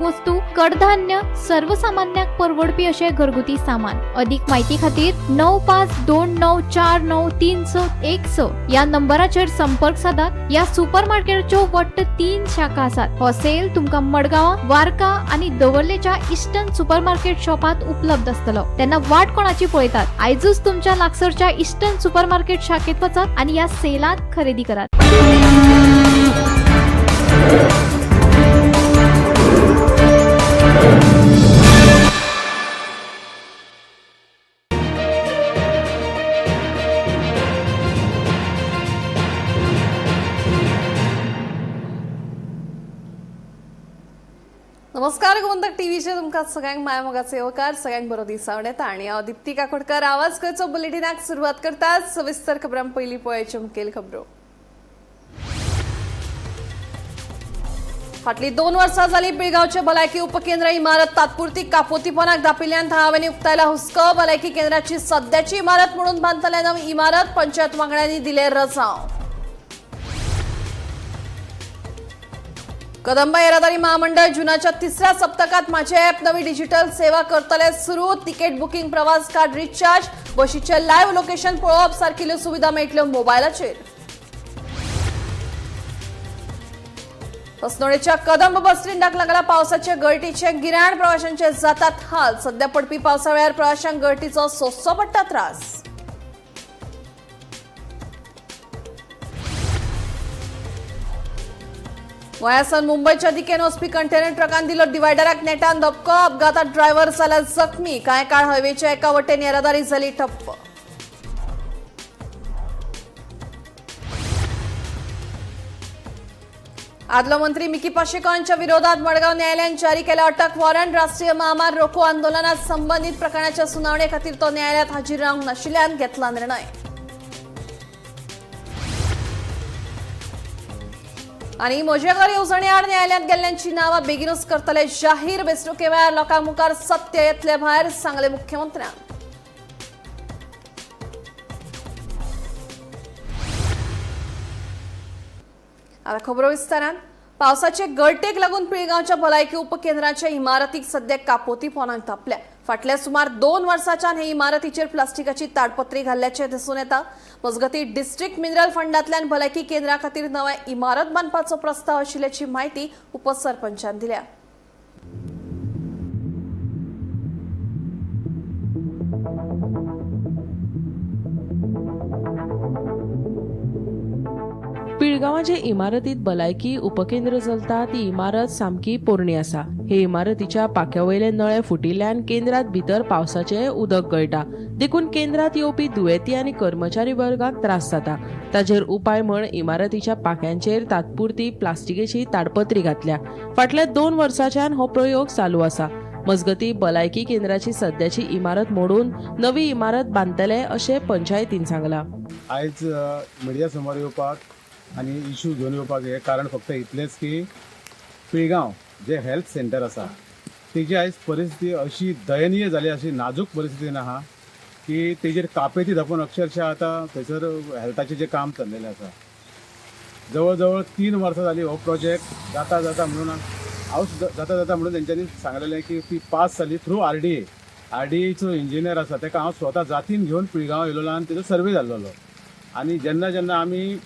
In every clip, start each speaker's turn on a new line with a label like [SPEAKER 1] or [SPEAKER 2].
[SPEAKER 1] वस्तू, कडधान्य, सर्वसामान्यांक परवडपी असे घरगुती सामान. अधिक माहिती खातीर 9529493616 या नंबराचेर संपर्क साधात. या सुपरमार्केटच्यो वट्ट 3 शाखा आसात. हो सेल तुमका मडगांव, वार्का आणि दवर्लेच्या ईस्टर्न सुपरमार्केट शॉपात उपलब्ध असतलो. त्यांना वाट कोणाची पळयतात? आयजूच तुमच्या लागसरच्या ईस्टर्न सुपरमार्केट शाखेत वचात आणि या सेलात खरेदी करात.
[SPEAKER 2] नमस्कार, गोंदक टीव्हीचे तुमका सगळ्यांक माय मोगाचे येवकार. सगळ्यांक बरो दीस जावं येता आणि हांव दिप्ती काकोडकर आवाज करचो बुलेटिनाक सुरवात करतात. सविस्तर खबरां पयलीं पळोवचे मुखेल खबरो. फाटली 2 वर्सां जाली पिळगांवचे भलायकी उपकेंद्र इमारत तात्पुरती कापोतीपणाक दापिल्ल्यान थळाव्यांनी उक्तायला हुस्को. भलायकी केंद्राची सध्याची इमारत म्हणून बांदतले नवी इमारत पंचायत वांगड्यांनी दिले रजाव. कदंबा येरादारी महामंडळ जुनाच्या 3ऱ्या सप्तकात माझे ॲप नवी डिजिटल सेवा करतले सुरू. तिकेट बुकिंग, प्रवास कार्ड रिचार्ज, बशीचे लाईव्ह लोकेशन पळोवप सारकिल्यो सुविधा मेळटल्यो मोबायलाचेर. हसनोळेच्या कदंब बस स्टँडाक लागला पावसाचे गळटीचे गिराण. प्रवाशांचे जातात हाल. सध्या पडपी पावसावेळार प्रवाशांक गळटीचो सोंसचो पडटा त्रास. गोंयासान मुंबईच्या दिकेन वचपी कंटेनर ट्रकान दिलो डिवायडराक नेटान धपको. अपघातात ड्रायव्हर जाला जखमी. कांय काळ हायवेच्या एका वटेन येरादारी जाली ठप्प. आदलो मंत्री मिकी पाशेकरांच्या विरोधात मडगाव न्यायालयान जारी केला अटक वॉरंट. राष्ट्रीय महामार्ग रोको आंदोलनात संबंधित प्रकरणाच्या सुनावणे खातीर तो न्यायालयात हाजीर रावंक नाशिल्ल्यान घेतला निर्णय. आणि म्हजे घर येवजणे आड न्यायालयात गेल्ल्यांची नावां बेगीनूच करतले जाहीर. वेंचणुके वेळार लोकां मुखार सत्य येतले भायर, सांगले मुख्यमंत्र्यान. आता खबरो विस्तारान. पावसाचे गळटेक लागून पिळगांवच्या भलायकी उपकेंद्राच्या इमारतीक सध्या कापोतीपणाक तापल्या. फाटल्या सुमार 2 वर्सांच्यान हे इमारतीचेर प्लास्टिकाची ताडपत्री घाल्ल्याचे दिसून येता. मजगती डिस्ट्रिक्ट मिनरल फंडांतल्यान भलायकी केंद्रा खातीर नवी इमारत बांदपाचो प्रस्ताव आशिल्ल्याची म्हायती उपसरपंचान दिल्या.
[SPEAKER 3] पिळगांवाचे इमारतीत भलायकी उपकेंद्र चलता ती इमारत सामकी पोरणी आसा. हे इमारतीच्या पाक्यावयले नळे फुटिल्ल्यान केंद्रात भितर पावसाचे उदक गळटा. देखून केंद्रात येवपी दुयेती आनी कर्मचारी वर्गाक त्रास जाता. ताचेर उपाय म्हण इमारतीच्या पाक्यांचेर तात्पुरती प्लास्टिकेची ताडपत्री घातल्या. फाटल्या 2 वर्सांच्यान हो प्रयोग चालू आसा. मजगती भलायकी केंद्राची सध्याची इमारत मोडून नवी इमारत बांदतले अशें पंचायतीन सांगला.
[SPEAKER 4] आयज मिडिया समोर येवपाक आनी इश्यू घेवन येवपाक हे कारण फक्त इतलेंच की पिळगांव जे हेल्थ सेंटर आसा तेजी आयज परिस्थिती अशी दयनीय जाली, अशी नाजूक परिस्थितीन आहा की तेजेर कापेती धापून अक्षरशः आतां थंयसर हेल्थाचें जें काम चल्लेलें आसा. जवळ जवळ 3 वर्सां जाली हो प्रोजेक्ट जाता म्हणून हांव जाता म्हणून तेंच्यांनी सांगलेलें की ती पास जाली थ्रू आरडीएचो इंजिनियर आसा तेका हांव स्वता जातीन घेवन पिळगांव येयलोलो आनी तेजो सर्वे जाल्लो. आनी जेन्ना आमी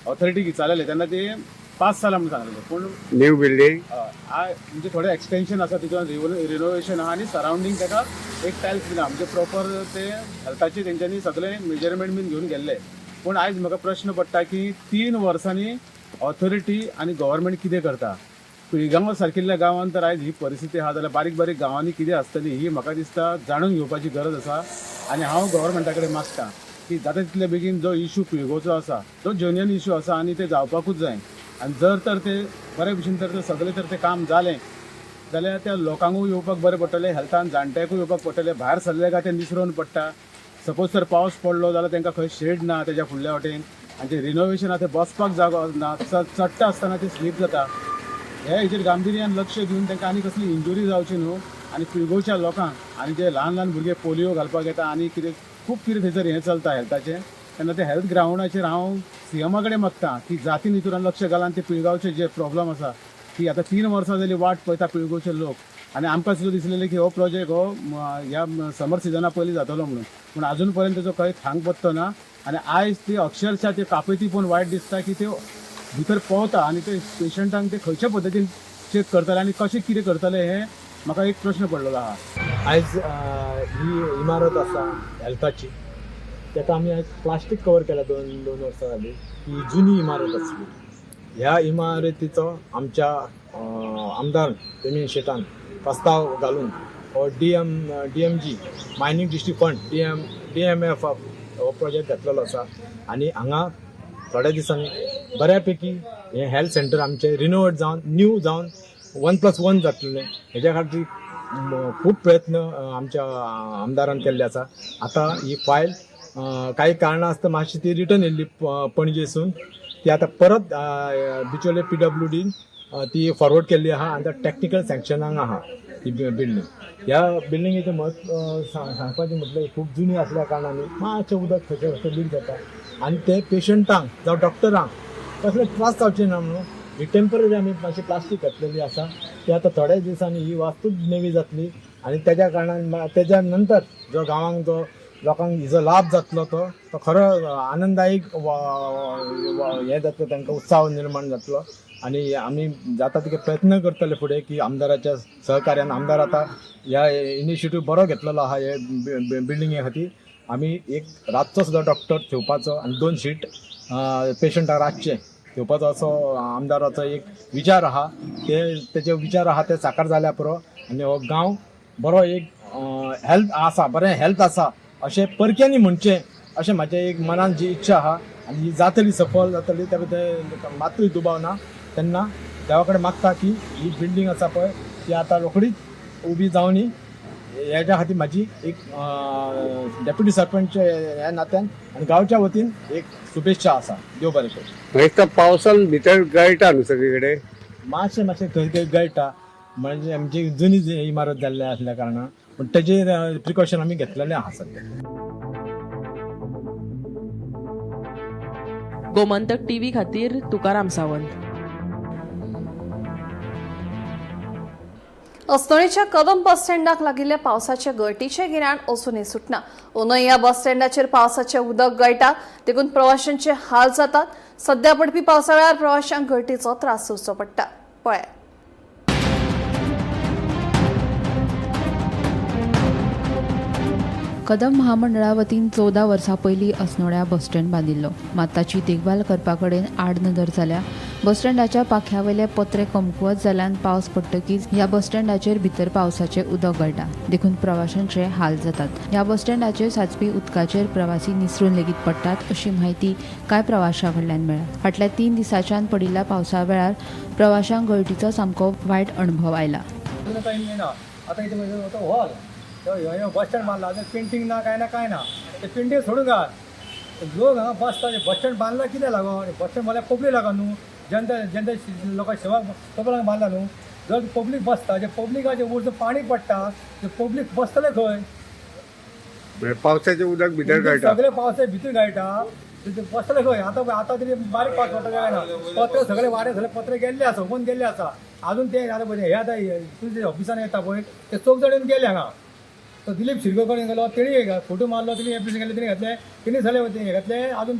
[SPEAKER 4] ऑथॉरिटी विचारलेले तेन्ना ते पास जाला म्हणून सांगलेले. पूण
[SPEAKER 5] न्यू बिल्डिंग
[SPEAKER 4] म्हणजे थोडे एक्सटेंशन आसा तितून रिनोवेशन आहा आनी सरावंडींग ताका एक टायल्स बीन आहा. म्हणजे प्रॉपर ते हेल्थाचे तेंच्यांनी सगळे मेजरमेंट बीन घेवन गेल्ले. पूण आयज म्हाका प्रश्न पडटा की 3 वर्सांनी ऑथॉरिटी आनी गव्हर्मेंट कितें करता. पिळगांव सारकिल्ल्या गांवांत तर आयज ही परिस्थिती आहा जाल्यार बारीक बारीक गांवांनी कितें आसतली ही म्हाका दिसता जाणून घेवपाची गरज आसा. आनी हांव गव्हर्मेंटा कडेन मागतां की जाता तितले बेगीन जो इश्यू पिळगोवचो आसा तो जेन्युइन इश्यू आसा आनी ते जावपाकूच जाय. आनी जर तर ते बरे भशेन तर सगळें तर ते काम जालें जाल्यार त्या लोकांकूय येवपाक बरें पडटलें, हेल्थान जाणट्यांकूय येवपाक पडटलें. भायर सरले काय ते निसरून पडटा. सपोज तर पावस पडलो जाल्यार तांकां खंय शेड ना तेज्या फुडल्या वाटेन आनी ते रिनोवेशन आहा ते बसपाक जागो ना. चडटा आसतना ते स्लीप जाता. हेजेर गांभीर्यान लक्ष दिवन तांकां आनी कसली इंजुरी जावची न्हू. आनी पिळगोवच्या लोकांक आनी जे ल्हान भुरगे पोलियो घालपाक येता आनी कितें खूब कितें थंयसर हें चलता हेल्थाचें. तेन्ना ते हेल्थ ग्राउंडाचेर हांव सीएमा कडेन मागतां की जातीन हितून लक्ष घालान ते पिळगांवचे जे प्रॉब्लम आसा की आता 3 वर्सां जाली वाट पळयता पिळगोवचे लोक आनी आमकां सुद्दां दिसलेलें की हो प्रोजेक्ट हो ह्या समर सिजना पयलीं जातलो म्हणून, पूण अजून पर्यंत तेजो खंय थांग पत्तो ना. आनी आयज ती अक्षरशः त्यो कापयती पळोवन वायट दिसता की त्यो भितर पावता आनी ते पेशंटांक ते खंयच्या पद्दतीन चेक करतले आनी कशें कितें करतले हे म्हाका एक प्रश्न पडलेलो आहा.
[SPEAKER 5] आयज ही इमारत आसा हेल्थाची, ताका आमी आयज प्लास्टीक कवर केला दोन वर्सां जाली. ही जुनी इमारत आसली. ह्या इमारतीचो आमच्या आमदार जमीन शेतान प्रस्ताव घालून हो DMG mining district fund DMF हो प्रोजेक्ट घेतलेलो आसा. आनी हांगा थोड्या दिसांनी बऱ्यापैकी हे हेल्थ सेंटर आमचे रिनोवेट जावन न्यू जावन 1+1 जातलें. हेज्या खातीर खूब प्रयत्न आमच्या आमदारान केल्ले आसा. आतां ही फायल काही कारणां आसता मातशी ती रिटर्न येयल्ली पणजेसून, ती आतां परत बिचोले PWD ती फॉरवर्ड केल्ली आहा आनी टॅक्निकल सँक्शनाक आहा ती बिल्डींग. ह्या बिल्डिंगेचें म्हत्व सांगपाचें म्हटल्यार खूब जुनी आसल्या कारणान मातशें उदक खंयचे लीक जाता आनी ते पेशंटांक जावं डॉक्टरांक कसले त्रास जावचे ना म्हणून ही टेम्पररी आमी मातशी प्लास्टीक घातलेली आसा. ती आतां थोड्या दिसांनी ही वास्तूच नवी जातली आनी तेज्या कारणान तेज्या नंतर जो गांवांक जो लोकांक हिजो लाभ जातलो तो खरो आनंददायक हें जातलो, तांकां उत्साह निर्माण जातलो. आनी आमी जाता तितके प्रयत्न करतले फुडें की आमदाराच्या सहकार्यान आमदार आतां ह्या इनिशिएटीव बरो घेतलेलो आहा हे बिल्डिंगे खातीर. आमी एक रातचो सुद्दां डॉक्टर ठेवपाचो आनी 2 शीट पेशंटाक रातचे घेवपाचो असो आमदाराचो एक विचार आहा. तेजे विचार आहा ते साकार जाल्या पुरो आनी हो गांव बरो एक हेल्थ आसा, बरें हेल्थ आसा अशें परक्यांनी म्हणचें अशें म्हाजें एक मनान जी इच्छा आहा. आनी ही जातली सफल जातली त्या बद्दल मात्तूय दुबाव ना. तेन्ना देवा कडेन मागता की ही बिल्डींग आसा पळय ती आतां रोखडीच उबी जावनी. हेज्या खातीर म्हाजी एक डेप्युटी सरपंच ह्या नात्यान आनी गांवच्या वतीन एक शुभेच्छा आसा. देव बरें करूं.
[SPEAKER 6] एक तर पावसान भितर गळटा न्हू सगळे कडेन,
[SPEAKER 5] मातशें खंय खंय गळटा म्हणजे आमची जुनी इमारत जाल्ली आसल्या कारणान, पूण तेजेर प्रिकॉशन आमी घेतलेलें आहा सद्या.
[SPEAKER 3] गोमंतक TV खातीर तुकाराम सावंत.
[SPEAKER 2] अस्नोळेच्या कदम बस स्टँडाक लागिल्ल्या पावसाच्या गळतीचे गिराण अजूनय सुटना. अंदूय ह्या बस स्टँडाचेर पावसाचें उदक गळटा, देखून प्रवाशांचे हाल जातात. सध्या पडपी पावसा वेळार प्रवाशांक गळतीचो त्रास सोंसचो पडटा. पळयात.
[SPEAKER 1] कदम महामंडळा वतीन 14 वर्सां पयलीं अस्नोड्या बस स्टँड बांदिल्लो. मात ताची देखभाल करपा कडेन आड नदर जाल्या. बस स्टँडाच्या पाख्यावयले पत्रे कमकुवत जाल्यान पावस पडटकीच ह्या बस स्टँडाचेर भितर पावसाचें उदक गळटा, देखून प्रवाशांचे हाल जातात. ह्या बस स्टँडाचेर साचपी उदकाचेर प्रवासी निसरून लेगीत पडटात अशी माहिती कांय प्रवाशां कडल्यान मेळ्ळा. फाटल्या 3 दिसांच्यान पडिल्ल्या पावसा वेळार प्रवाशांक गळतीचो सामको वायट अणभव आयला.
[SPEAKER 7] आता इथे हॉल बस स्टँड बांधला, पेंटिंग ना काय ना ते पेंटिंग सोडून घाल. लोक हांगा बसता, बस स्टँड बांधला कितें लागून? बस स्टँड बांदल्यार पब्लीक लागून न्हू, जनता लोकांची सेवा करपाक बांधला न्हू. जर पब्लीक बसता, जे पब्लिकाचे वरचं पाणी पडटा ते पब्लीक बसतले खंय?
[SPEAKER 6] पावसाचे उदक भितर गळटा.
[SPEAKER 7] सगळे पावसा भितर गळटा ते बसतले खंय? आता तरी बारीक पावस पडटा काय ना, पत्रे सगळे वारे सगळे पत्रे गेल्ले आसा, ओपन गेल्ले आसा. अजून ते आता हे आता तुझे ऑफिसान येता पळय ते चौक जण गेले हांगा. तो दिलीप शिरगांव कडेन गेलो, तेणी फोटो मारलो, तेणी एप्लिकेशन गेले, तेणी घेतले, तेणी झाले हे घेतले, अजून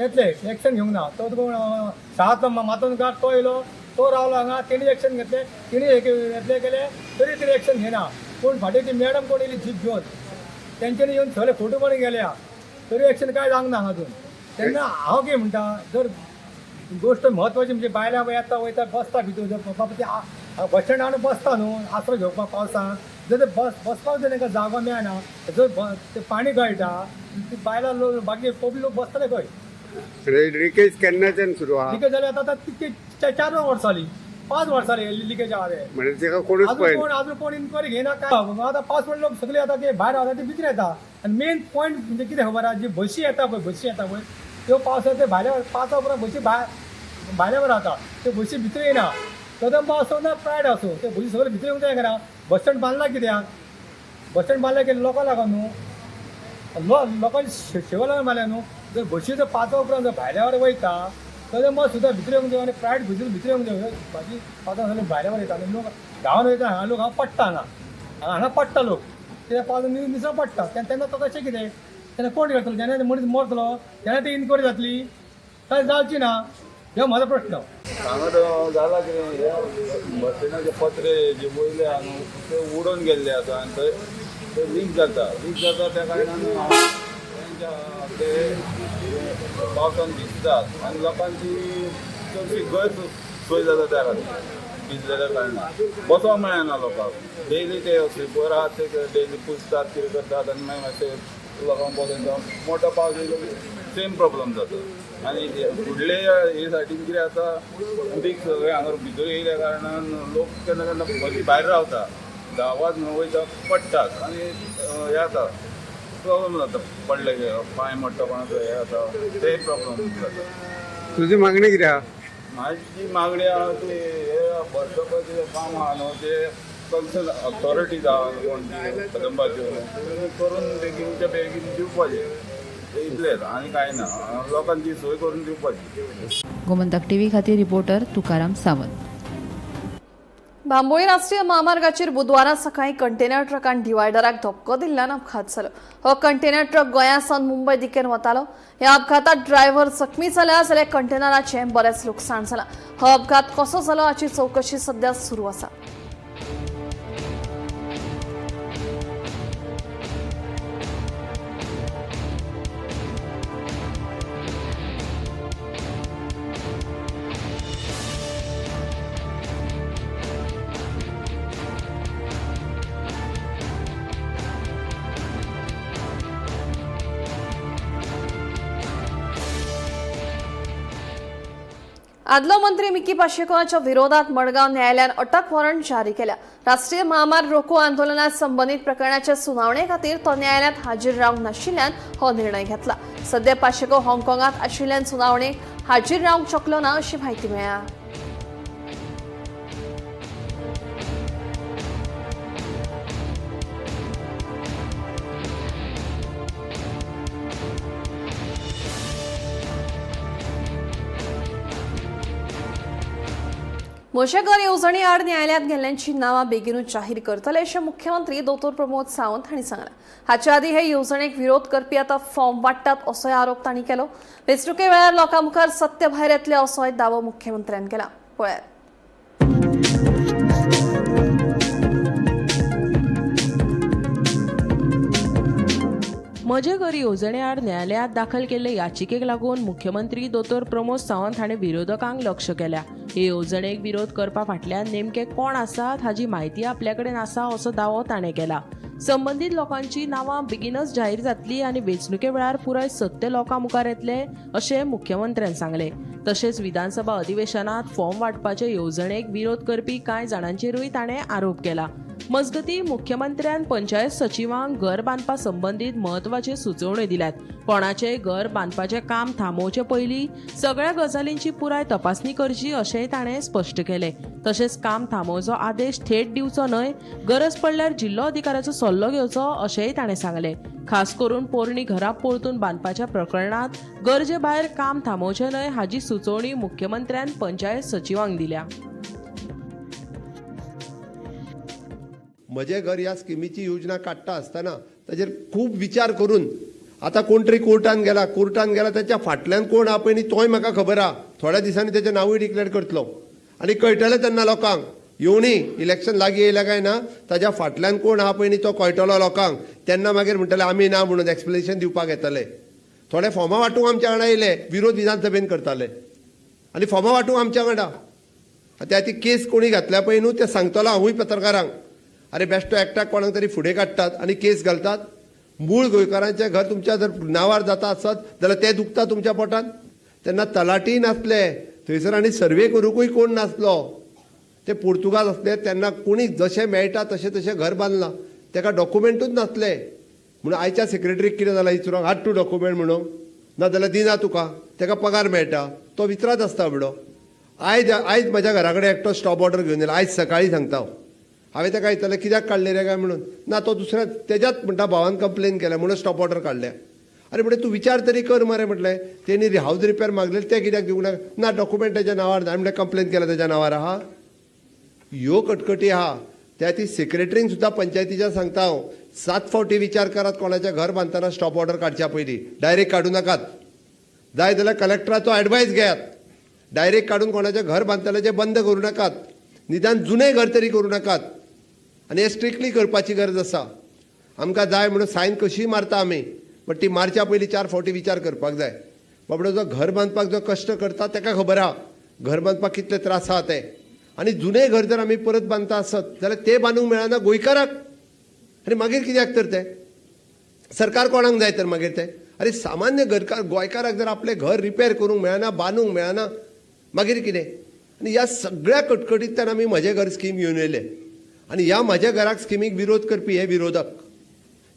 [SPEAKER 7] येतले एक्शन घेवंक ना. तो तुका सात मातून गाठ तो येयलो, तो रावलो हांगा, तेणी एक्शन घेतले, तेणी घेतले गेले, तरी तरी एक्शन घेना. पूण फाटीं ती मॅडम कोण येयली जीप घेवन, तेंच्यांनी येवन सगळे फोटो काडून गेल्या, तरी एक्शन कांय जावंक ना अजून. तेन्ना हांव कितें म्हणटा, जर गोश्ट म्हत्वाची म्हणजे बायलां येता वयता बसता भितर, बाबा ते बस स्टँडार बसता न्हू आसरो घेवपाक पावसांत, जर ते बसपाक जर तांकां जागो मेळना, जर ते पाणी गळटा ती बायलां बाकी पब्लीक लोक बसतले खंय?
[SPEAKER 6] लिकेज केन्नाच्यान सुरू आहा?
[SPEAKER 7] लिकेज जाली आतां 4 वर्सां जाली, 5 वर्सां जाली लिकेज आहा ते.
[SPEAKER 6] म्हणजे तेका कोणूच पळय
[SPEAKER 7] अजून कोण इन्क्वायरी घेयना काय. आतां पावस पडलो लोक सगळे आतां ते भायर वता ते भितर येता. आनी मेन पॉयंट म्हणजे कितें खबर आहा, जी बशी येता पळय त्यो पावसाचे भायल्या पावसा उपरांत बशी भायल्या वर रावता, त्यो बशी भितर येना. कदंबा असो ना प्रायड असो, ते बशी सगळे भितर येवंक जाय करा. बस स्टँड बांदला कित्याक? बस स्टँड बांदला की लोकां लागून न्हू, लोकांची सेवा लागून बांदल्या न्हू. जर बशी जर 5 उपरांत जर भायल्या वर वयता तर मग सुद्दां भितर येवंक जाय आनी प्रायवेट भितर येवंक जाय भाजी पावसान सगळे भायले येता आनी लोक गांवान वयता हांगा लोक हांगा पडटा हांगा पडटा लोक ते पावसान मिसळ पडटा तेन्ना तो तशें कितें तेन्ना कोण करतलो जेन्ना मनीस मरतलो तेन्ना ती इन्क्वायरी जातली काय जावची ना हो म्हजो प्रश्न.
[SPEAKER 8] हांगा जाला कितें बस स्टँडाचे पत्रे जे वयले आहा न्हू ते उडोवन गेल्ले आसा आनी थंय ते लीक जाता त्या कारणान तेंच्या ते पावसान भिजतात आनी लोकांची चडशी गैरसोय जाता त्या खातीर भिजलेल्या कारणान बसोंक मेळना लोकांक. डेली ते स्लिपर आहात ते डेली पुसतात कितें करतात आनी मागीर मातशें लोकांक बसोन मोठो पावस येयलो सेम प्रॉब्लम जाता. आनी फुडले हे सायडीन कितें जाता उदीक सगळें हांगा भितर येयल्या कारणान लोक केन्ना केन्ना बसी भायर रावता गांवांत वयता पडटात आनी हें जाता प्रॉब्लम जाता पडले पांय मोडटा कोणाचो हें जाता ते प्रॉब्लम जाता.
[SPEAKER 6] तुजी मागणी कितें आहा?
[SPEAKER 8] म्हाजी मागणी आहा ती हे भरसपाचें काम आहा न्हू ते कन्सर्न ऑथॉरिटीज आहा कोण कदंबाच्यो करून बेगीनच्या बेगीन दिवपाचें इतलेंच आनी कांय ना लोकांची सोय करून दिवपाची.
[SPEAKER 9] गोमंतक टीव्ही खातीर रिपोर्टर तुकाराम सावंत.
[SPEAKER 2] बांबोळी राष्ट्रीय महामार्गाचेर बुधवारा सकाळी कंटेनर ट्रकान डिवायडराक धक्को दिल्ल्यान अपघात जालो. हो कंटेनर ट्रक गोंयासावन मुंबय दिकेन वतालो. ह्या अपघातात ड्रायव्हर जखमी जाल्यार कंटेनराचें बरेंच लुकसाण जालां. हो अपघात कसो जालो हाची चवकशी सध्या सुरू आसा. आदलो मंत्री मिकी पाशेकरांच्या विरोधात मडगाव न्यायालयान अटक वॉरंट जारी केल्या. राष्ट्रीय महामार्ग रोको आंदोलनात संबंधित प्रकरणाच्या सुनावणे खातीर तो न्यायालयात हाजीर रावंक नाशिल्ल्यान हो निर्णय घेतला. सध्या पाशेको हाँगकाँगात आशिल्ल्यान सुनावणेक हाजीर रावंक शकलो ना अशी म्हायती मेळ्ळ्या. मोशेकर येवजणे आड न्यायालयात गेल्ल्यांची नावां बेगीनूच जाहीर करतले अशें मुख्यमंत्री दोतोर प्रमोद सावंत हांणी सांगलां. हाचे आदीं हे येवजणेक विरोध करपी आतां फॉर्म वाडटात असोय आरोप तांणी केलो. वेंचणुके वेळार लोकां मुखार सत्य भायर येतलें असोय दावो मुख्यमंत्र्यान केला. पळयात.
[SPEAKER 3] म्हजे घर येवजणे आड न्यायालयात दाखल केल्ले याचिकेक लागून मुख्यमंत्री दोतोर प्रमोद सावंत हाणें विरोधकांक लक्ष केल्या. हे येवजणेक विरोध करपा फाटल्यान नेमके कोण आसात हाची म्हायती आपल्या कडेन आसा असो दावो ताणें केला. संबंधीत लोकांची नावां बेगीनच जाहीर जातली आनी वेंचणुके वेळार पुराय सत्य लोकां मुखार येतले अशें मुख्यमंत्र्यान सांगलें. तशेंच विधानसभा अधिवेशनात फॉर्म वांटपाचे येवजणेक विरोध करपी कांय जाणांचेरूय ताणें आरोप केला. मजगतीं मुख्यमंत्र्यान पंचायत सचिवांक घर बांदपा संबंधीत म्हत्वाच्यो सुचोवण्यो दिल्यात. कोणाचेय घर बांदपाचें काम थांबोवचे पयलीं सगळ्या गजालींची पुराय तपासणी करची अशेंय ताणें स्पश्ट केलें. तशेंच काम थांबोवचो आदेश थेट दिवचो न्हय, गरज पडल्यार जिल्लो अधिकाऱ्याचो सल्लो घेवचो अशेंय ताणें सांगलें. खास करून पोरणी घरां परतून बांदपाच्या प्रकरणात गरजे भायर काम थांबोवचें न्हय हाची सुचोवणी मुख्यमंत्र्यान पंचायत सचिवांक दिल्या.
[SPEAKER 10] म्हजे घर ह्या स्किमीची योजना काडटा आसतना ताचेर खूब विचार करून आतां कोण तरी कोर्टान गेला त्याच्या फाटल्यान कोण आहा पळय न्ही तोय म्हाका खबर आहा. थोड्या दिसांनी तेचें नांवूय डिक्लेअर करतलो आनी कळटलें तेन्ना लोकांक येवनी इलेक्शन लागीं येयल्या काय ना ताच्या फाटल्यान कोण आहा पळय न्ही तो कळटलो लोकांक. तेन्ना मागीर म्हणटले आमी ना म्हणून एक्सप्लेनेशन दिवपाक येतले. थोडे फॉर्मां वांटूंक आमच्या वांगडा येयले, विरोध विधानसभेन करताले आनी फॉर्मां वांटूंक आमच्या वांगडा. आतां ती केस कोणी घातल्या पळय न्हू तें सांगतलो हांवूय पत्रकारांक. अरे बेश्टो एकट्याक कोणाक तरी फुडें काडटात आनी केस घालतात. मूळ गोंयकारांचें घर तुमच्या जर नांवार जाता आसत जाल्यार तें दुखता तुमच्या पोटान. तेन्ना तलाटी नासले थंयसर आनी सर्वे करूंकूय कोण नासलो. ते पुर्तुगाल आसले तेन्ना कोणी जशें मेळटा तशें तशें घर बांदलां. ताका डॉक्युमेंटूच नासले म्हणून आयच्या सेक्रेटरीक कितें जालां विचारूंक हाड टू डॉक्युमेंट म्हणून ना जाल्यार दिना तुका. ताका पगार मेळटा तो विचारत आसता बाबडो. आयज म्हज्या घरा कडेन एकटो स्टॉप ऑर्डर घेवन येयला. आयज सकाळीं सांगता हांवें ताका विचारलें कित्याक काडले रे काय म्हणून. ना तो दुसऱ्या तेज्याच म्हणटा भावान कंप्लेन केल्या म्हणून स्टॉप ऑर्डर काडल्या. अरे म्हणजे तू विचार तरी कर मरे म्हटलंय. त्यांनी हाऊस रिपेअर मागलेले ते कित्याक दिवंक ना डॉक्युमेंट त्याच्या नावार ना म्हणजे कंप्लेन केला त्याच्या नावार आहा. ह्यो कटकटी आहा त्या ती सेक्रेटरींक सुद्दां पंचायतीच्या सांगता हांव 7 फावटी विचार करात कोणाचें घर बांदतना स्टॉप ऑर्डर काडच्या पयलीं. डायरेक्ट काडूं नाकात. जाय जाल्यार कलेक्टराचो एडवायस घेयात. डायरेक्ट काडून कोणाचें घर बांदतल्याचें बंद करूं नाकात. निदान जुनें घर तरी करूं नाकात. आनी हें स्ट्रिक्टली करपाची गरज आसा. आमकां जाय म्हणून सायन कशी मारता आमी बट ती मारच्या पयलीं 4 फावटी विचार करपाक जाय. बाबडो जो घर बांदपाक जो कश्ट करता ताका खबर आहा घर बांदपाक कितले त्रास आहा ते. आनी जुनें घर जर आमी परत बांदता आसत जाल्यार तें बांदूंक मेळना गोंयकाराक. आनी मागीर कित्याक तर तें सरकार कोणाक जाय तर मागीर तें. अरे सामान्य गोंयकाराक जर आपलें घर रिपेर करूंक मेळना बांदूंक मेळना मागीर कितें. आनी ह्या सगळ्या कटकटींतल्यान आमी म्हजें घर स्कीम घेवन येयले. आनी ह्या म्हज्या घराक स्किमीक विरोध करपी हे विरोधक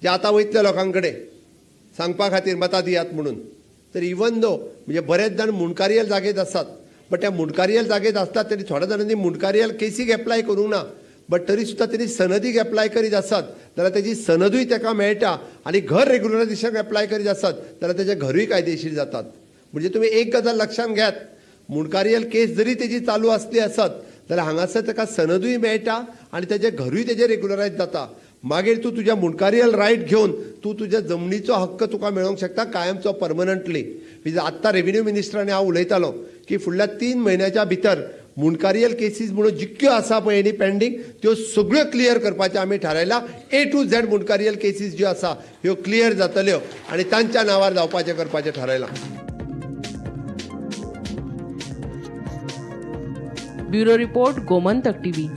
[SPEAKER 10] जे आतां वयतले लोकां कडेन सांगपा खातीर मतां दियात म्हणून. तर इवन दो म्हणजे बरेच जाण मुणकारियल जागेत आसात बट त्या मुणकारियल जागेत आसतात तरी थोड्या जाणांनी मुणकारियल केसीक एप्लाय करूंक ना बट तरी सुद्दां तेणी सनदीक एप्लाय करीत आसात जाल्यार तेजी सनदूय ताका मेळटा. आनी घर रेग्युलरायझेशनाक एप्लाय करीत आसात जाल्यार तेजें घरूय कायदेशीर जातात. म्हणजे तुमी एक गजाल लक्षांत घेयात मुणकारियल केस जरी तेजी चालू आसली आसत जाल्यार हांगासर ताका सनदूय मेळटा आनी तेजें घरूय तेजें रेग्युलरायज जाता. मागीर तूं तुज्या मुणकारियल रायट घेवन तूं तुज्या जमनीचो हक्क तुका मेळोवंक शकता कायमचो परमनंटली. आत्तां रेव्हेन्यू मिनिस्टरांनी हांव उलयतालो की फुडल्या 3 म्हयन्याच्या भितर मुणकारियल केसीस म्हणून जितक्यो आसा पळय न्ही पेंडींग त्यो सगळ्यो क्लियर करपाचें आमी थारायलां. A to Z मुणकारियल केसीस ज्यो आसा ह्यो क्लियर जातल्यो आनी तांच्या नांवार जावपाचें करपाचें थारायलां.
[SPEAKER 3] Bureau report Gomantak TV.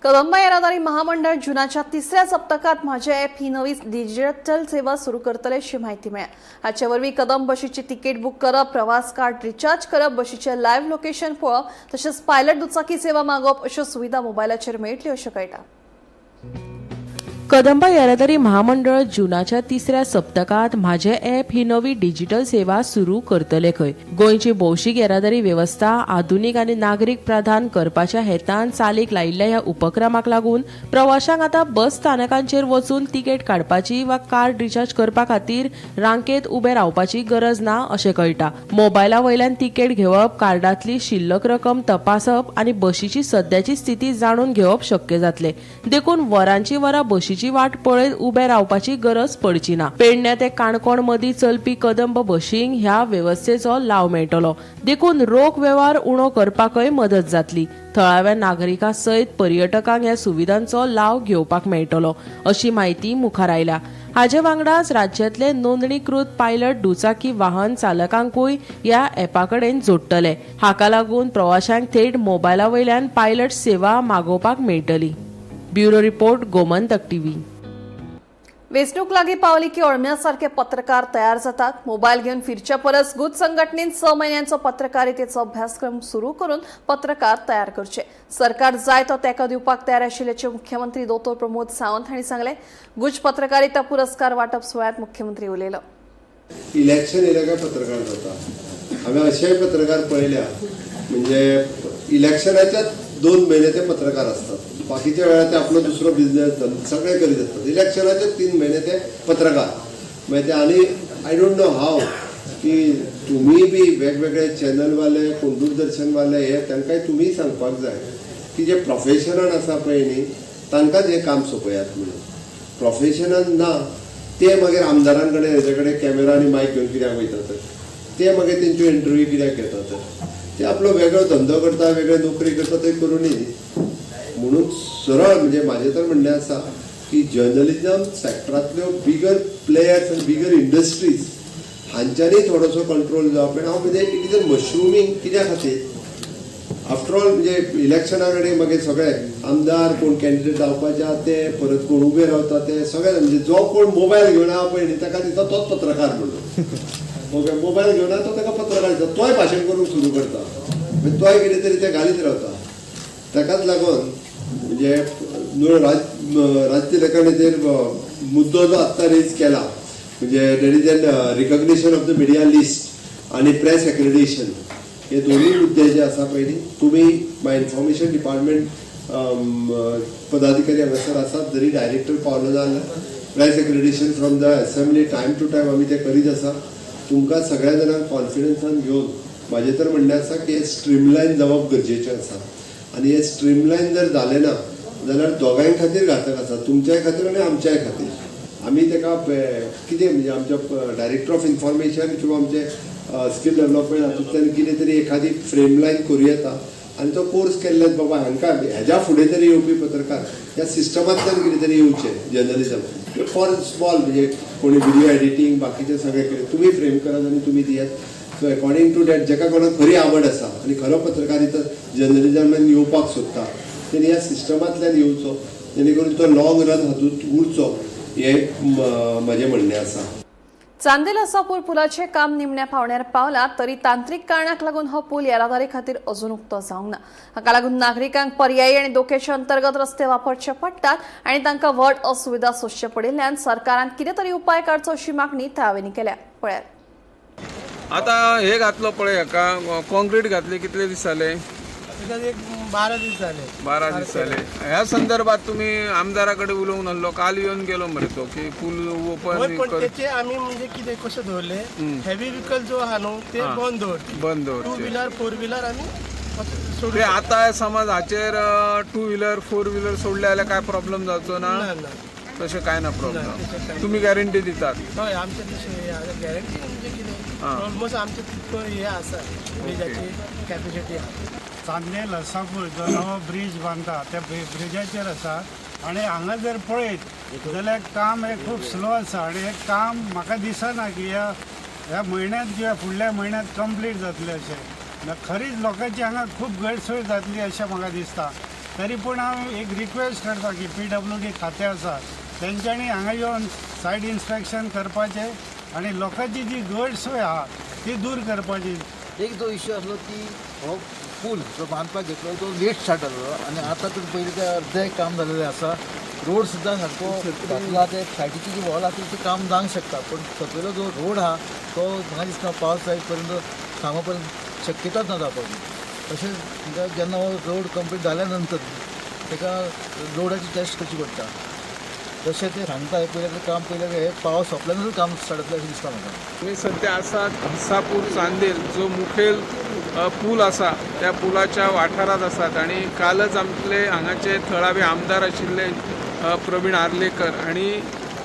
[SPEAKER 2] Kadamba येरादारी महामंडळ जुनाच्या 3ऱ्या सप्तकात माझे ॲप ही नवी डिजिटल सेवा सुरू करतले अशी माहिती मेळ्ळ्या. हाचे वरवीं कदंब बशीची तिकेट बुक करप, प्रवास कार्ड रिचार्ज करप, बशीचे लायव्ह लोकेशन पळोवप तशेंच पायलट दुचाकी सेवा मागोवप अश्यो सुविधा मोबायलाचेर मेळटल्यो अशें कळटा.
[SPEAKER 3] कदंबा येरादारी महामंडळ जुनाच्या 3ऱ्या सप्तकात म्हाजे ॲप ही नवी डिजिटल सेवा सुरू करतले खंय. गोंयची भौशीक येरादारी वेवस्था आधुनीक आनी नागरीक प्रधान करपाच्या हेतान चालीक लायिल्ल्या ह्या उपक्रमाक लागून प्रवाशांक आतां बस स्थानकांचेर वचून तिकेट काडपाची वा कार्ड रिचार्ज करपा खातीर रांकेत उबे रावपाची गरज ना अशें कळटा. मोबायला वयल्यान तिकेट घेवप, कार्डांतली शिल्लक रक्कम तपासप आनी बशीची सद्याची स्थिती जाणून घेवप शक्य जातले. देखून वरांची वरां बशीची वाट पळयत उबे रावपाची गरज पडची ना. पेडण्या ते काणकोण मदीं चलपी कदंब बशींक ह्या वेवस्थेचो लाव मेळटलो. देखून रोख वेव्हार उणो करपाकय मदत जातली. थळाव्या नागरिकां सयत पर्यटकांक ह्या सुविधांचो लाव घेवपाक मेळटलो अशी माहिती मुखार आयल्या. हाचे वांगडाच राज्यांतले नोंदणीकृत पायलट दुचाकी वाहन चालकांकूय ह्या एपा कडेन जोडटले. हाका लागून प्रवाशांक थेट मोबायला वयल्यान पायलट सेवा मागोवपाक मेळटली. Bureau report Gomantak TV.
[SPEAKER 2] वेंचणूक लागीं पावली की अळम्यासारखे पत्रकार तयार जातात. मोबायल घेवन फिरच्या परस गुज संघटनेन 6 म्हयन्यांचो पत्रकारितेचो अभ्यासक्रम सुरू करून पत्रकार तयार करचे. सरकार जाय तो तेंको दिवपाक तयार आशिल्ल्याचे मुख्यमंत्री दोतोर प्रमोद सावंत हांणी सांगले. गुज पत्रकारिता पुरस्कार वांटप सुवाळ्यात मुख्यमंत्री उलयलो.
[SPEAKER 10] इलेक्शन येयलें काय पत्रकार जाता. हांवें अशेय पत्रकार पळयल्या म्हणजे इलेक्शनाच्या 2 म्हयने ते पत्रकार असतात. बाकीच्या वेळार ते आपलो दुसरो बिझनेस सगळे करीत असतात. इलेक्शनाचे 3 म्हयने ते पत्रकार मागीर ते. आनी आय डोंट नो हाव की तुमी बी वेगवेगळे चॅनलवाले कोण दूरदर्शनवाले हे तांकांय तुमी सांगपाक जाय की जे प्रोफेशनान आसा पळय न्ही तांकांच हें काम सोपयात म्हणून. प्रोफेशनान ना ते मागीर आमदारां कडेन हेजे कडेन कॅमेरा आनी मायक घेवन कित्याक वयता तर ते मागीर तेंच्यो इंटरव्यू कित्याक घेता तर ते आपलो वेगळो धंदो करता वेगळी नोकरी करता थंय करूनी म्हणून सरळ म्हणजे माझे तर म्हणणें आसा की जर्नलिझम सेक्टरांतल्यो बिगर प्लेयर्स आनी बिगर इंडस्ट्रीज हांच्यांनी थोडोसो कंट्रोल जावप. हांव म्हणजे इट इज अ मशरूमींग कित्या खातीर आफ्टर ऑल म्हणजे इलेक्शना कडेन मागीर सगळे आमदार कोण कॅन्डिडेट जावपाचे आहा ते परत कोण उबे रावता ते सगळे म्हणजे जो कोण मोबायल घेवन आहा पळय न्ही ताका दिसता तोच पत्रकार म्हणून. मोबायल घेवन आहा तो ताका पत्रकार दिसता. तोय भाशण करूंक सुरू करता म्हणजे तोय कितें तरी ते घालीत रावता. ताकाच लागून म्हणजे राजतिलकाणेचेर मुद्दो जो आत्तां रेज केला म्हणजे देट is an recognition of the media list आनी प्रेस एक्रेडिशन हे दोनूय मुद्दे जे आसा पळय न्ही तुमी माय इन्फॉर्मेशन डिपार्टमेंट पदाधिकारी हांगासर आसात. जरी डायरेक्टर पावलो ना जाल्यार प्रायस accreditation from the assembly time to time आमी ते करीत आसा. तुमकां सगळ्या जाणांक कॉन्फिडन्सान घेवन म्हाजें तर म्हणणें आसा की हे स्ट्रीमलायन जावप गरजेचें आसा. आनी हे स्ट्रीमलायन जर जालें ना जाल्यार दोगांय खातीर घातक आसा, तुमच्याय खातीर आनी आमच्याय खातीर. आमी ताका कितें म्हणजे आमच्या डायरेक्टर ऑफ इन्फॉर्मेशन किंवा आमचे स्कील डेव्हलपमेंट हातूंतल्यान कितें तरी एखादी फ्रेम लायन करूं येता आनी तो कोर्स केल्ल्यान बाबा हांकां हेज्या फुडें तरी येवपी पत्रकार ह्या सिस्टमांतल्यान कितें तरी येवचें जर्नलिझम फॉर स्मॉल म्हणजे कोणी व्हिडिओ एडिटींग बाकीचें सगळें कितें तुमी फ्रेम करात आनी तुमी दियात. सो अकॉर्डिंग टू डॅट जेका कोणाक खरी आवड आसा आनी खरो पत्रकारिता जर्नलिझमान येवपाक सोदता तेणी ह्या सिस्टमांतल्यान येवचो जेणे करून तो लॉंग रन हातूंत उरचो हें म्हजें म्हणणें आसा.
[SPEAKER 2] चांदेल आसापूर पुलाचे काम निमण्या पावण्यार पावला तरी तांत्रिक कारणाक लागून हो पूल येरादारी खातीर अजून उक्तो जावंक ना. हाका लागून नागरिकांक पर्यायी आनी धोक्याचे अंतर्गत रस्ते वापरचे पडटात आनी तांकां व्हड असुविधा सोंसचे पडिल्ल्यान सरकारान कितें तरी उपाय काडचो अशी मागणी थळाव्यांनी केल्या. पळयात.
[SPEAKER 8] आता हे घातलो पळय हाका कॉन्क्रीट घातले कितले दीस जाले?
[SPEAKER 7] 12 दीस जाले.
[SPEAKER 8] 12 दीस जाले. ह्या संदर्भात तुम्ही आमदाराकडे उलोवंक नासलो? काल येवन गेलो मरे तो की पूल ओपन
[SPEAKER 7] पण त्याचे आम्ही म्हणजे किती कसे दवरले हेवी व्हीकल जो आहा न्हू ते बंद दवरते. 2 व्हीलर 4 व्हीलर आम्ही
[SPEAKER 8] ते आता समज हाचेर 2 व्हीलर 4 व्हीलर सोडले जाल्यार काय प्रॉब्लेम जावचो ना? तशें काय ना प्रॉब्लेम. तुम्ही गॅरंटी दितात?
[SPEAKER 7] हय आमचे तशें गॅरंटी म्हणजे कितें ऑलमोस्ट आमचे तितको हे आसा ब्रिजाची कॅपॅसिटी आहा.
[SPEAKER 11] चांदेल आसापूर जो नवो ब्रिज बांदता त्या ब्रिजाचेर आसा आनी हांगा जर पळयत जाल्यार काम हे खूब स्लो आसा आनी हे काम म्हाका दिसना की ह्या म्हयन्यांत किंवा फुडल्या म्हयन्यांत कंप्लीट जातलें अशें. खरीच लोकांची हांगा खूब गैरसोय जातली अशें म्हाका दिसता. तरी पूण हांव एक रिक्वेस्ट करता की PWD खातें आसा तेंच्यांनी हांगा येवन सायड इन्स्पेक्शन करपाचें आनी लोकांची जी गैरसोय आहा ती दूर करपाची.
[SPEAKER 12] एक जो इश्यू आसलो की हो पूल जो बांदपाक घेतलो तो लेट स्टार्ट जालो आनी आतां तर पयलीं ते अर्धे काम जालेलें आसा. रोड सुद्दां सारको घातला ते सायडीची जी वॉल आसा ती काम जावंक शकता पूण सकयलो जो रोड आहा तो म्हाका दिसता पावस जाय पर्यंत सांगो पर्यंत शक्यताच ना जावपाची. तशेंच जेन्ना हो रोड कंप्लीट जाल्या नंतर ताका रोडाची टेस्ट करची पडटा. जशें ते सांगता पयलें काम पयलें हे पावस सोंपल्या नंतर काम स्टार्ट जातलें अशें दिसता म्हाका.
[SPEAKER 8] मी सध्या आसा आसापूर चांदेल जो मुखेल पूल आसा त्या पुलाच्या वाठारात आसात आणि कालच आमचे हांगाचे थळावे आमदार आशिल्ले प्रवीण आर्लेकर आणि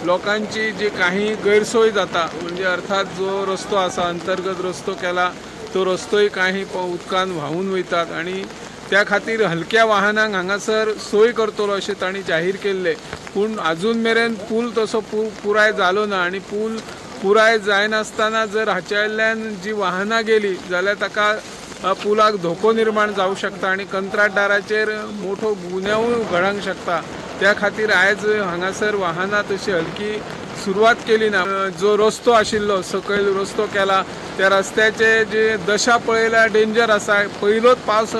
[SPEAKER 8] लोकांची जी काही गैरसोय जाता म्हणजे अर्थात जो रस्तो आसा अंतर्गत रस्तो केला तो रस्तोय काही उदकान व्हांवून वयतात आणि त्या खातीर हलक्या वाहनांक हांगासर सोय करतलो अशें तांणी जाहीर केल्ले. पूण अजून मेरेन पूल तसो पुराय जालो ना आणि पूल पुराय जायनासतना जर हाच्या वयल्यान जी वाहनां गेली जाल्यार ताका पुलाक धोको निर्माण जावं शकता आणि कंत्राटदाराचेर मोठो गुन्यांवूय घडोवंक शकता. त्या खातीर आयज हांगासर वाहनां तशी हलकी सुरवात केली ना. जो रस्तो आशिल्लो सकयल रस्तो केला त्या रस्त्याचे जे दशा पळयल्यार डेंजर आसा. पयलोच पावस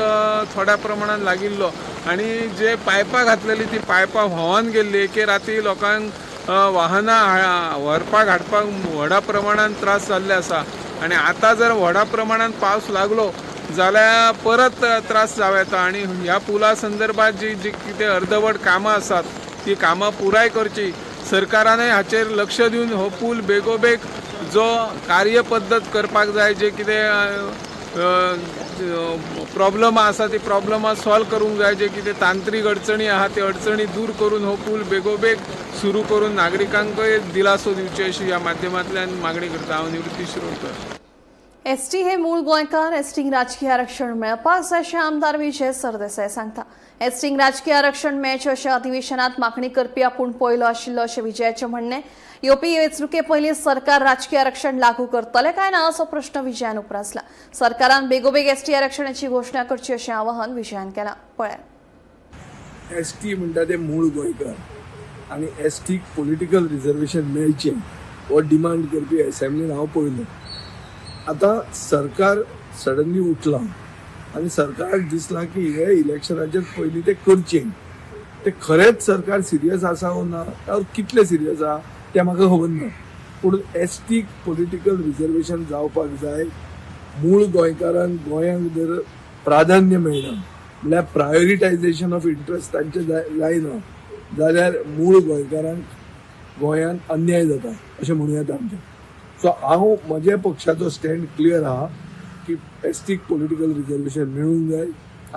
[SPEAKER 8] थोड्या प्रमाणात लागिल्लो आणि जे पायपां घातलेली ती पायपां व्हांवून गेल्ली. एके राती लोकांक वाहनां व्हरपाक हाडपाक व्हडा प्रमाणात त्रास जाल्ले आसा आणि आता जर व्हडा प्रमाणात पावस लागलो जाल्यार परत त्रास जावं येता आणि ह्या पुला संदर्भात जी कितें अर्दवट कामां आसात ती कामां पुराय करची. सरकारानय हाचेर लक्ष दिवन हो पूल बेगोबेग जो कार्यपद्दत करपाक जाय जे कितें प्रॉब्लम आसा ती प्रॉब्लमां सॉल्व करूंक जाय. जे कितें तांत्रीक अडचणी आहा ते अडचणी दूर करून हो पूल बेगोबेग सुरू करून नागरिकांकय दिलासो दिवची अशी ह्या माध्यमांतल्यान मागणी करता. हांव निवृत्ती शिरोडकर.
[SPEAKER 2] एसटी हे मूळ गोंयकार. एसटीक राजकीय आरक्षण मेळपाक जाय अशें आमदार विजय सरदेसाय सांगता. एसटीक राजकीय आरक्षण मेळचें अशें अधिवेशनात मागणी करपी आपूण पयलो आशिल्लो अशें विजयाचें म्हणणें. येवपी वेंचणुके पयलीं सरकार राजकीय आरक्षण लागू करतले काय ना असो प्रश्न विजयान उपरासला. सरकारान बेगोबेग एसटी आरक्षणाची घोशणा करची अशें आवाहन विजयान केलां. पळयात.
[SPEAKER 13] एसटी म्हणटा ते मूळ गोंयकार आनी एसटीक पॉलिटिकल रिजर्वेशन मेळचें हो डिमांड करपी असेंब्लीन हांव पळयलो. आतां सरकार सडनली उठला आनी सरकाराक दिसलां की हे इलेक्शनाचेर पयलीं ते करचें. ते खरेंच सरकार सिरियस आसा वो ना और कितले सिरियस आहा तें म्हाका खबर ना. पूण एसटीक पॉलिटिकल रिजर्वेशन जावपाक जाय. मूळ गोंयकारांक गोंयांक जर प्राधान्य मेळना म्हळ्यार प्रायोरिटायझेशन ऑफ इंट्रस्ट तांचे जायना जाल्यार मूळ गोंयकारांक गोंयांत अन्याय जाता अशें म्हणूं येता आमचें. सो हांव म्हज्या पक्षाचो स्टँड क्लियर आहा की एसटीक पॉलिटिकल रिजर्वेशन मेळूंक जाय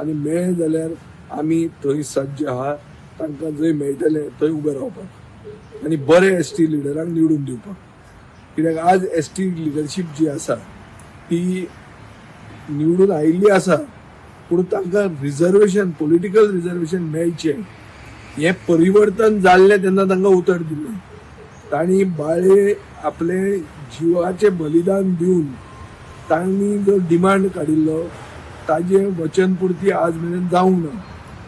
[SPEAKER 13] आनी मेळ्ळें जाल्यार आमी थंय सज्ज आहा तांकां जंय मेळटलें थंय उबें रावपाक आनी बरे एसटी लिडरांक निवडून दिवपाक. कित्याक आज एसटी लिडरशीप जी आसा ती निवडून आयिल्ली आसा पूण तांकां रिजर्वेशन पॉलिटिकल रिजर्वेशन मेळचें हें परिवर्तन जाल्लें तेन्ना तांकां उतर दिल्लें. तांणी बाळे आपले जिवाचें बलिदान दिवन तांणी जो डिमांड काडिल्लो ताजे वचनपुर्ती आज मेरेन जावंक ना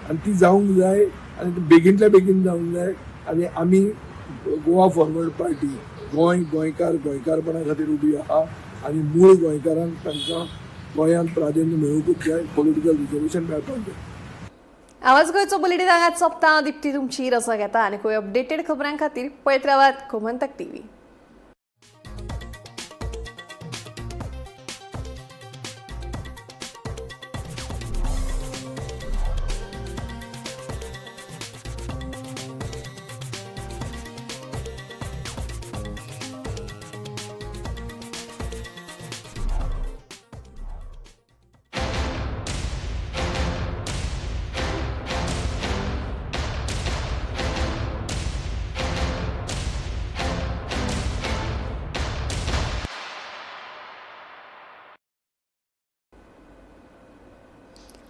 [SPEAKER 13] आनी ती जावंक जाय आनी बेगींतल्या बेगीन जावंक जाय. आनी आमी गोवा फॉरवर्ड पार्टी गोंयकारपणा खातीर उबी आहा आनी मूळ गोंयकारांक तांकां गोंयांत प्राधान्य मेळोवंकूच जाय, पॉलिटिकल रिजर्वेशन मेळपाक जाय.
[SPEAKER 2] आवाज गोंयचो बुलेटिन हांगाच सोंपता. दिप्ती तुमची रजा घेता आनी खंय अपडेटेड खबरां खातीर पळयत रावात गोमंतक टीव्ही.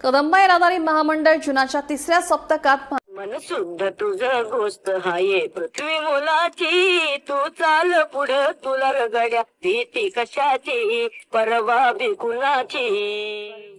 [SPEAKER 2] कदंबा येरादारी महामंडळ जुनाच्या 3ऱ्या सप्तकात
[SPEAKER 14] मनसुद्ध तुझं गोष्ट हाये पृथ्वी मुलाची तू चाल पुढे तुला रगड्या भीती कशाची परवा बिकुनाची.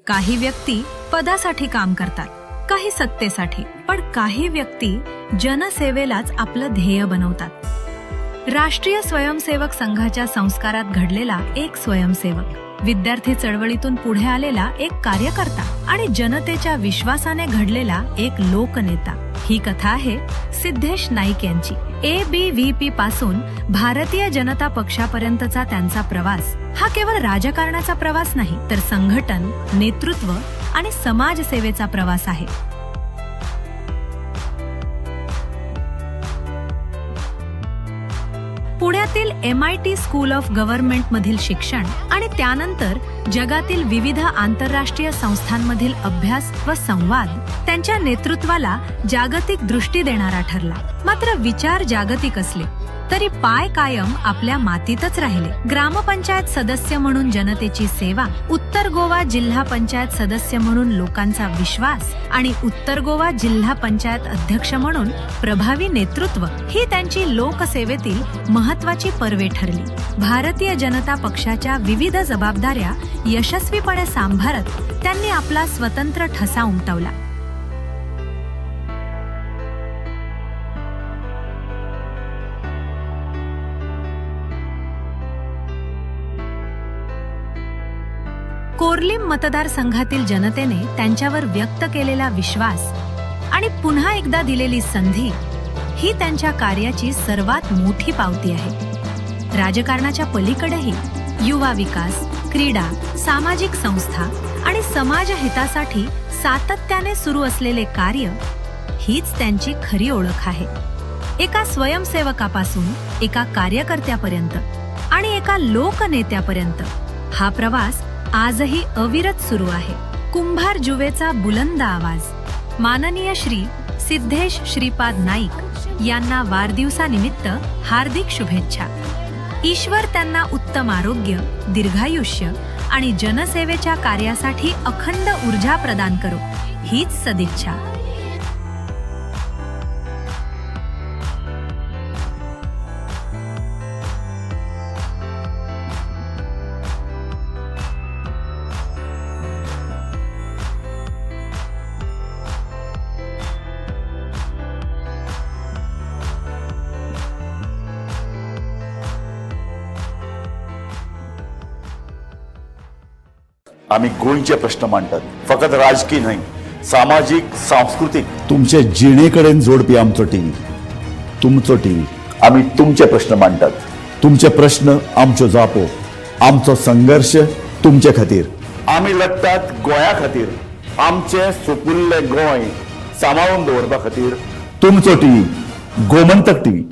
[SPEAKER 15] काही व्यक्ती पदासाठी काम करतात, काही सत्तेसाठी, पण काही व्यक्ती जनसेवेलाच आपलं ध्येय बनवतात. राष्ट्रीय स्वयंसेवक संघाच्या संस्कारात घडलेला एक स्वयंसेवक, विद्यार्थी चळवळीतून पुढे आलेला एक कार्यकर्ता आणि जनतेच्या विश्वासाने घडलेला एक लोकनेता. ही कथा आहे सिद्धेश नाईक यांची. ABVP पासून भारतीय जनता पक्षापर्यंतचा त्यांचा प्रवास हा केवळ राजकारणाचा प्रवास नाही, तर संघटन, नेतृत्व आणि समाजसेवेचा प्रवास आहे. पुण्यातील MIT स्कूल ऑफ गव्हर्नमेंट मधील शिक्षण आणि त्यानंतर जगातील विविध आंतरराष्ट्रीय संस्थांमधील अभ्यास व संवाद त्यांच्या नेतृत्वाला जागतिक दृष्टी देणारा ठरला. मात्र विचार जागतिक असले तरी पाय कायम आपल्या मातीतच राहिले. ग्रामपंचायत सदस्य म्हणून जनतेची सेवा, उत्तर गोवा जिल्हा पंचायत सदस्य म्हणून लोकांचा विश्वास आणि उत्तर गोवा जिल्हा पंचायत अध्यक्ष म्हणून प्रभावी नेतृत्व ही त्यांची लोकसेवेतील महत्वाची पर्वे ठरली. भारतीय जनता पक्षाच्या विविध जबाबदाऱ्या यशस्वीपणे सांभाळत त्यांनी आपला स्वतंत्र ठसा उमटवला. कोर्लीम मतदारसंघातील जनतेने त्यांच्यावर व्यक्त केलेला विश्वास आणि पुन्हा एकदा दिलेली संधी ही त्यांच्या कार्याची सर्वात मोठी पावती आहे. राजकारणाच्या पलीकडेही युवा विकास, क्रीडा, सामाजिक संस्था आणि समाज हितासाठी सातत्याने सुरू असलेले कार्य हीच त्यांची खरी ओळख आहे. एका स्वयंसेवकापासून एका कार्यकर्त्यापर्यंत आणि एका लोकनेत्यापर्यंत हा प्रवास आजही अविरत सुरू आहे. कुंभार जुवेचा बुलंद आवाज. माननीय श्री सिद्धेश श्रीपाद नाईक यांना वाढदिवसानिमित्त हार्दिक शुभेच्छा. ईश्वर त्यांना उत्तम आरोग्य, दीर्घायुष्य आणि जनसेवेच्या कार्यासाठी अखंड ऊर्जा प्रदान करो, हीच सदिच्छा.
[SPEAKER 16] आम्ही गोंयचे प्रश्न मांडतात, फकत राजकीय नाही, सामाजिक, सांस्कृतिक. तुमचे जिणेकडेन जोडपी आमचो टीव्ही, तुमचो टीव्ही. आम्ही तुमचे प्रश्न मांडतात, तुमचे प्रश्न आमच्यो जापो, आमचो संघर्ष तुमचे खातीर. आम्ही लढतात गोंया खातीर, आमचे सोपुल्ले गोंय सांबाळून दवरपा खातीर तुमचो टीव्ही गोमंतक टीव्ही